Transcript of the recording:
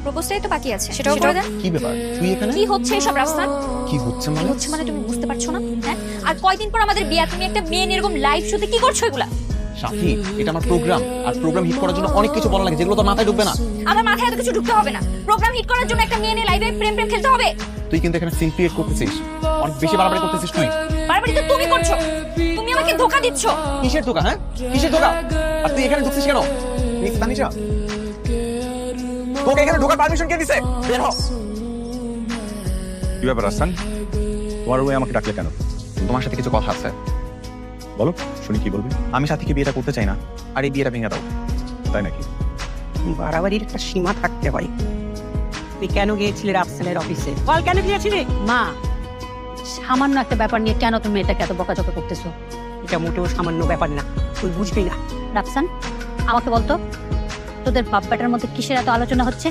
প্রপোজটাই তো বাকি আছে, সেটাও করে দেন। কি ব্যাপার তুই এখানে? কি হচ্ছে এসব রাফসান? কি হচ্ছে কি হচ্ছে মানে তুমি বুঝতে পারছো না? হ্যাঁ, আর কয়দিন পর আমাদের বিয়ে, তুমি একটা মেয়ে এরকম লাইভ শোতে কি করছো এগুলা? সাথী, এটা আমার প্রোগ্রাম, আর প্রোগ্রাম হিট করার জন্য অনেক কিছু বলা লাগে যেগুলো তো মাথায় ঢুকবে না। আমার মাথায় এত কিছু ঢুকতে হবে না। প্রোগ্রাম হিট করার জন্য একটা মেয়ে নিয়ে লাইভে প্রেম প্রেম খেলতে হবে? তুই কিন্তু এখানে সিন ক্রিয়েট করতেছিস, অনেক বেশি বাড়াবাড়ি করতেছিস তুই। বারবারই তো তুমি করছো, তুমি আমাকে ধোঁকা দিচ্ছ। কিসের ধোকা? হ্যাঁ, কিসের ধোকা? আর তুই এখানে ঢুকছিস কেন? মিস তানিশা, তোকে এখানে ঢোকার পারমিশন কে দিছে? বের হ। কি ব্যাপার রাস্তান, তোমার রুমে আমাকে ডাকলে কেন? তোমার সাথে কিছু কথা আছে। বলো, শুনি কি বলবে। আমি সাথীকে বিয়েটা করতে চাই না, আর এই বিয়েটা ভেঙে দাও। তাই নাকি? বাড়াবাড়ির একটা সীমা থাকতে হয়। তুই কেন গিয়েছিলি রাফসানের অফিসে? বল কেন গিয়েছিলি? মা, সামান্য একটা ব্যাপার নিয়ে কেন তুমি এটাকে এত বকাঝকা করতেছো? এটা মোটেও সামান্য ব্যাপার না, তুই বুঝবি না। রাফসান, আমাকে বলতো তোদের বাপ বেটার মধ্যে কিসের এত আলোচনা হচ্ছে?